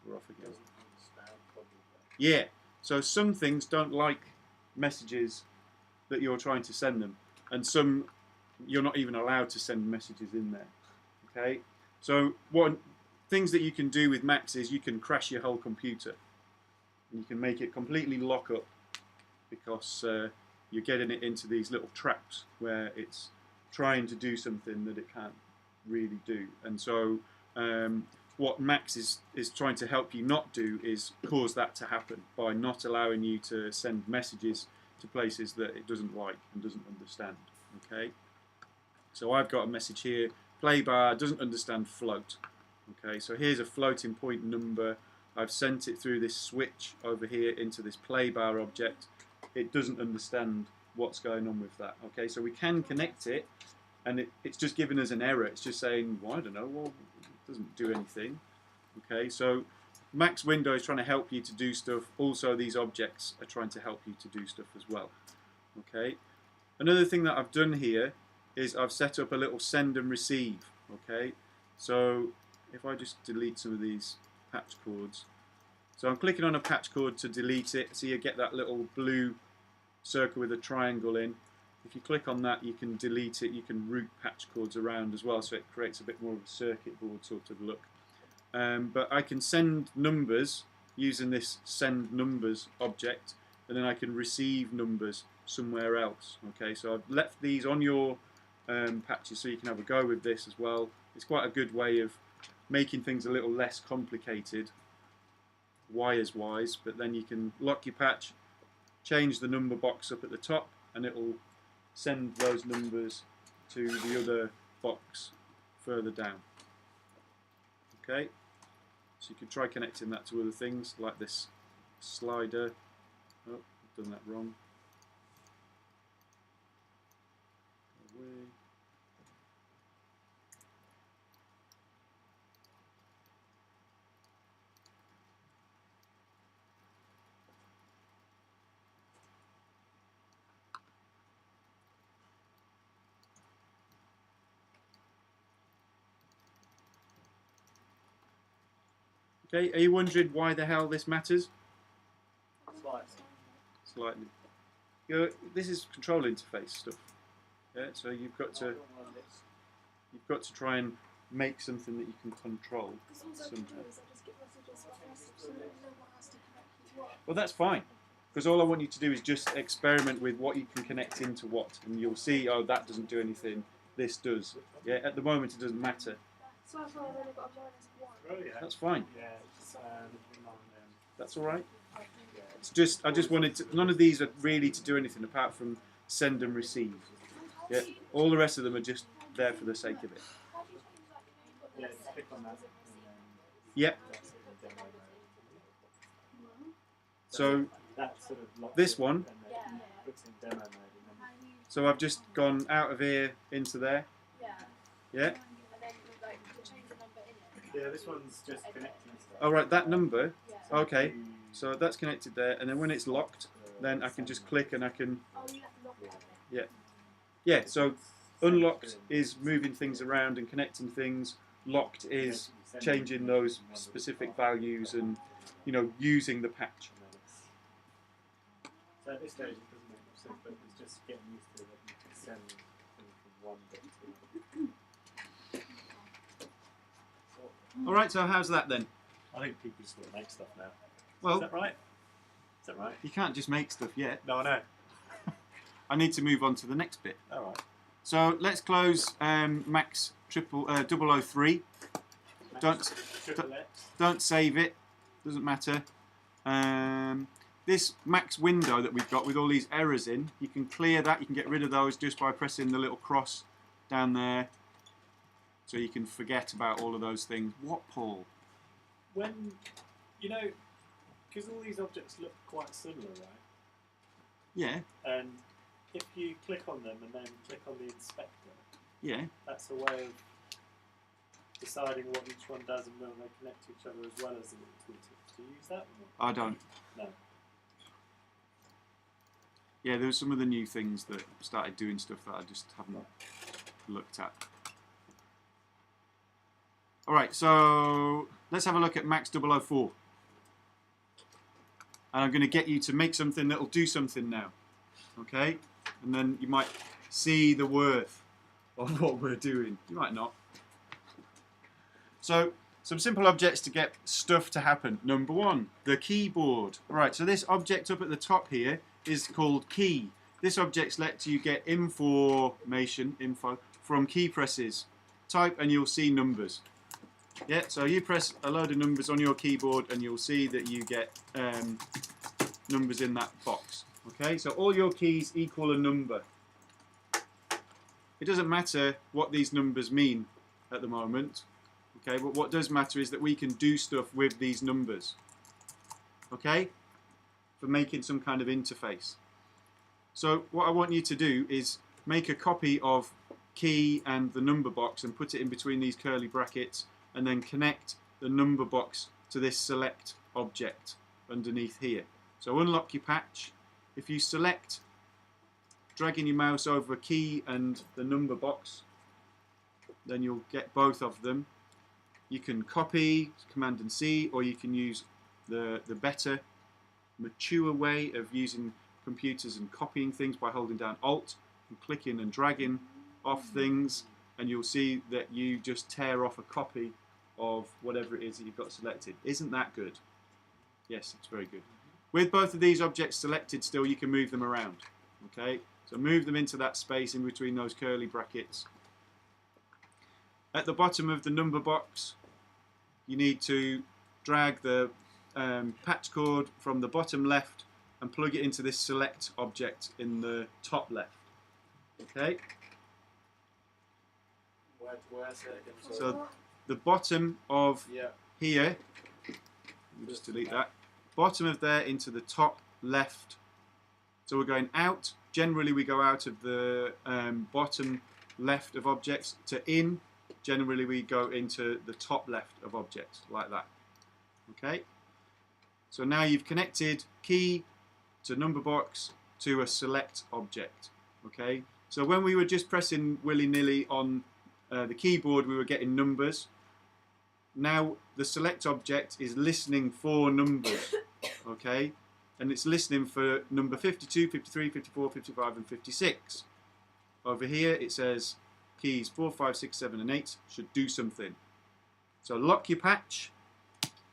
we're off again. Yeah, so some things don't like messages that you're trying to send them, and some you're not even allowed to send messages in there. Okay, so what things that you can do with Macs is you can crash your whole computer, and you can make it completely lock up because you're getting it into these little traps where it's trying to do something that it can't really do. And so what Max is trying to help you not do is cause that to happen by not allowing you to send messages to places that it doesn't like and doesn't understand. Okay, so I've got a message here, play bar doesn't understand float. Okay, so here's a floating point number. I've sent it through this switch over here into this play bar object. It doesn't understand what's going on with that. Okay, so we can connect it, and it's just giving us an error. It's just saying, well, I don't know, well, it doesn't do anything. Okay, so Max window is trying to help you to do stuff. Also, these objects are trying to help you to do stuff as well. Okay, another thing that I've done here is I've set up a little send and receive. Okay, so if I just delete some of these patch cords. So I'm clicking on a patch cord to delete it, so you get that little blue circle with a triangle in. If you click on that, you can delete it. You can route patch cords around as well, so it creates a bit more of a circuit board sort of look. But I can send numbers using this send numbers object, and then I can receive numbers somewhere else. Okay, so I've left these on your patches so you can have a go with this as well. It's quite a good way of making things a little less complicated wires-wise, but then you can lock your patch, change the number box up at the top, and it will send those numbers to the other box further down. Okay, so you can try connecting that to other things like this slider. Oh, I've done that wrong. Away. Okay, are you wondering why the hell this matters? Slightly. This is control interface stuff. Yeah, so you've got to try and make something that you can control somehow. Well, that's fine, because all I want you to do is just experiment with what you can connect into what, and you'll see, oh, that doesn't do anything, this does. Yeah, at the moment it doesn't matter. That's fine. That's all right. It's just I just wanted to. None of these are really to do anything apart from send and receive. Yeah. All the rest of them are just there for the sake of it. Yep. So this one. So I've just gone out of here into there. Yeah. Yeah, this one's just connecting stuff. Oh, right, that number. Okay, so that's connected there, and then when it's locked, then I can just click and I can. Yeah. Yeah, so unlocked is moving things around and connecting things. Locked is changing those specific values and, you know, using the patch. So at this stage it doesn't make much sense, but it's just getting used to it. You can send things from one bit to another. Alright, so how's that then? I think people just want to make stuff now. Well, is that right? Is that right? You can't just make stuff yet. No, I know. I need to move on to the next bit. Alright. So let's close Max 003. Don't save it. Doesn't matter. This Max window that we've got with all these errors in, you can clear that. You can get rid of those just by pressing the little cross down there. So you can forget about all of those things. What, Paul? When, you know, because all these objects look quite similar, right? Yeah. And if you click on them and then click on the inspector, yeah, that's a way of deciding what each one does and when they connect to each other as well as the little tooltip. Do you use that one? I don't. No. Yeah, there were some of the new things that started doing stuff that I just haven't looked at. All right, so let's have a look at Max 004. And I'm going to get you to make something that'll do something now. Okay? And then you might see the worth of what we're doing. You might not. So, some simple objects to get stuff to happen. Number one, the keyboard. Right, so this object up at the top here is called key. This object lets you get info from key presses. Type and you'll see numbers. Yeah, so you press a load of numbers on your keyboard and you'll see that you get numbers in that box. Okay, so all your keys equal a number. It doesn't matter what these numbers mean at the moment. Okay, but what does matter is that we can do stuff with these numbers. Okay, for making some kind of interface. So what I want you to do is make a copy of key and the number box and put it in between these curly brackets, and then connect the number box to this select object underneath here. So unlock your patch. If you select, dragging your mouse over key and the number box, then you'll get both of them. You can copy, Command and C, or you can use the better, mature way of using computers and copying things by holding down Alt and clicking and dragging off things, and you'll see that you just tear off a copy of whatever it is that you've got selected. Isn't that good? Yes, it's very good. With both of these objects selected still, you can move them around. Okay, so move them into that space in between those curly brackets. At the bottom of the number box, you need to drag the patch cord from the bottom left and plug it into this select object in the top left. Okay? Where say it again? So the bottom of here, let me just delete that, bottom of there into the top left. So we're going out. Generally we go out of the bottom left of objects to in. Generally we go into the top left of objects, like that. Okay? So now you've connected key to number box to a select object. Okay? So when we were just pressing willy-nilly on the keyboard, we were getting numbers. Now the select object is listening for numbers. Okay? And it's listening for number 52, 53, 54, 55 and 56. Over here it says keys 4, 5, 6, 7 and 8 should do something. So lock your patch,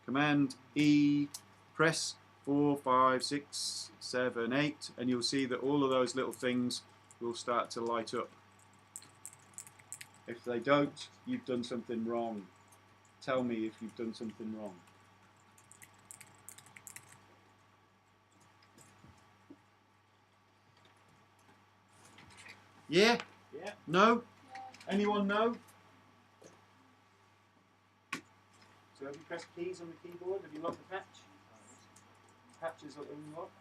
Command E, press 4, 5, 6, 7, 8, and you'll see that all of those little things will start to light up. If they don't, you've done something wrong. Tell me if you've done something wrong. Yeah? Yeah. No? Anyone know? So have you pressed keys on the keyboard? Have you locked the patch? Patch is unlocked.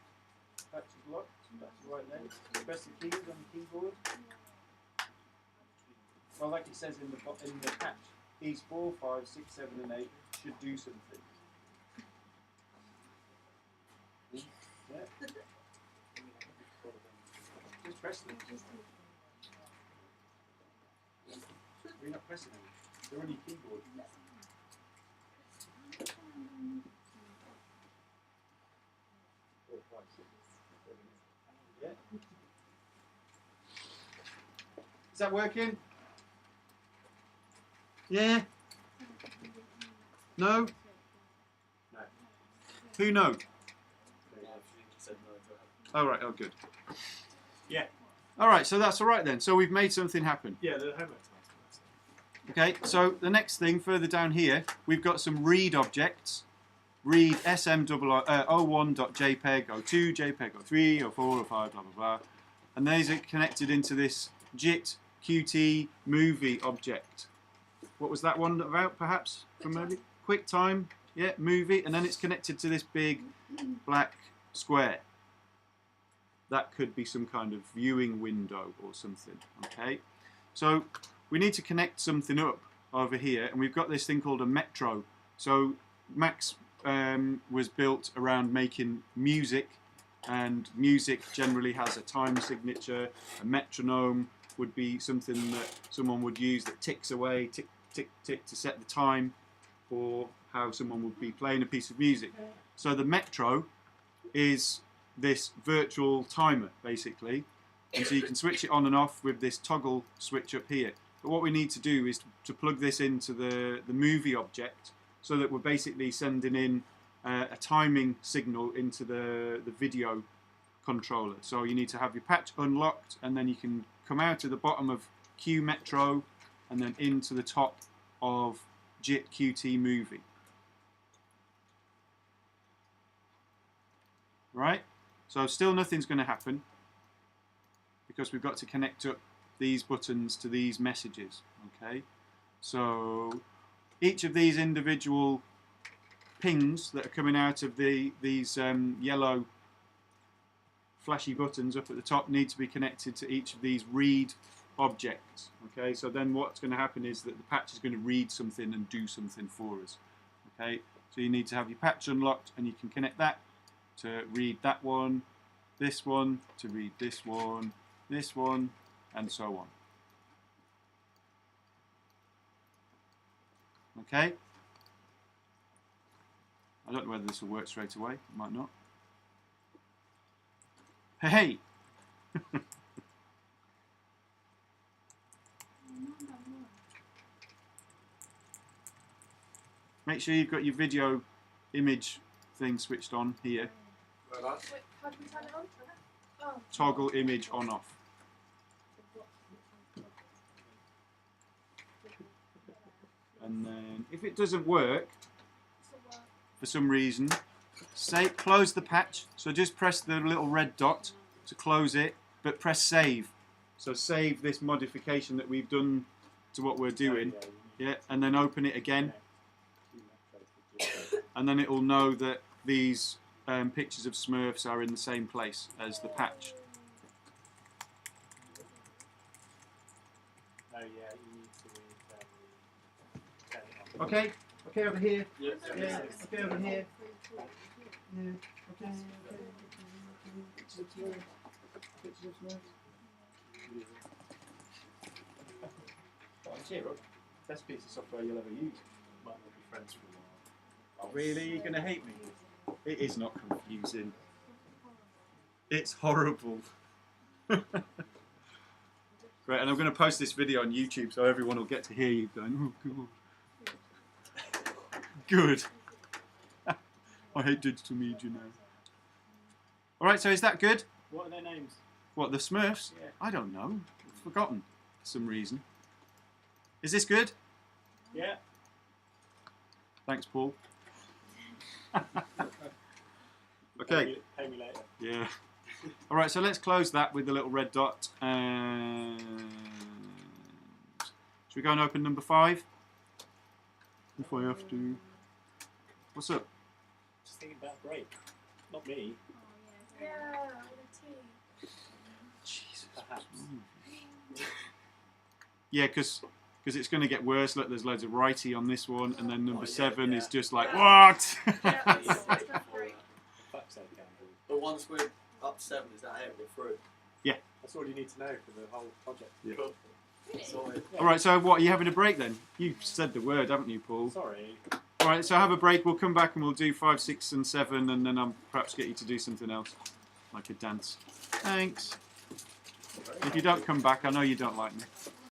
Patch is locked. That's right there. Press the keys on the keyboard. Well, like it says in the patch, keys 4, 5, 6, 7 and 8 should do something. Yeah. Just press them. You're not pressing them. They're on your keyboard. Yeah. Is that working? Yeah? No? No. Who no? Oh right, oh good. Yeah. Alright, so that's alright then. So we've made something happen. Yeah, the homework. Okay, so the next thing further down here, we've got some read objects. Read sm01.jpg, 02, JPEG, 03, 04, 05, blah, blah, blah. And these are connected into this JIT Qt movie object. What was that one about, perhaps? From earlier? QuickTime, yeah, movie. And then it's connected to this big black square. That could be some kind of viewing window or something, okay? So we need to connect something up over here, and we've got this thing called a metro. So Max was built around making music, and music generally has a time signature. A metronome would be something that someone would use that ticks away, tick, tick tick to set the time for how someone would be playing a piece of music. So the metro is this virtual timer basically, and so you can switch it on and off with this toggle switch up here. But what we need to do is to plug this into the movie object, so that we're basically sending in a timing signal into the video controller. So you need to have your patch unlocked, and then you can come out of the bottom of Q Metro and then into the top of JIT QT Movie. Right? So still nothing's going to happen because we've got to connect up these buttons to these messages. Okay? So each of these individual pings that are coming out of these yellow flashy buttons up at the top need to be connected to each of these read objects. Okay, so then what's going to happen is that the patch is going to read something and do something for us. Okay, so you need to have your patch unlocked, and you can connect that to read that one to read this one, and so on. Okay, I don't know whether this will work straight away. It might not. Hey! Make sure you've got your video image thing switched on here. Wait, how do we turn it on? Oh. Toggle image on off. And then if it doesn't work for some reason, close the patch. So just press the little red dot to close it, but press save. So save this modification that we've done to what we're doing. Yeah, and then open it again. And then it will know that these pictures of Smurfs are in the same place as the patch. Oh yeah, you need to turn it on. Okay, okay over here. Yes. Yeah, okay over here. Yeah, okay, Pictures of Smurfs. Pictures of Smurfs. Oh, cheer up. Best piece of software you'll ever use. Might not be friends for a while. Oh, really? You're going to hate me? It is not confusing. It's horrible. Great, and I'm going to post this video on YouTube so everyone will get to hear you going, oh, God. Good. I hate digital media now. Alright, so is that good? What are their names? What, the Smurfs? Yeah. I don't know. I've forgotten for some reason. Is this good? Yeah. Thanks, Paul. Okay. Pay me later. Yeah. All right, so let's close that with the little red dot. And should we go and open number 5? If I have to. What's up? Just thinking about a break. Not me. Yeah, the tea. Jesus. Perhaps. Yeah, because it's going to get worse. Look, there's loads of righty on this one, and then number 7 yeah. is just like, what? Yeah, it's great. Fuck's sake, Andrew. But once we're up 7, is that it? We're through. That's all you need to know for the whole project. Yeah. Cool. Sorted. All right, so what, are you having a break then? You said the word, haven't you, Paul? Sorry. All right, so have a break. We'll come back and we'll do 5, 6, and 7, and then I'll perhaps get you to do something else, like a dance. Thanks. If you don't come back, I know you don't like me.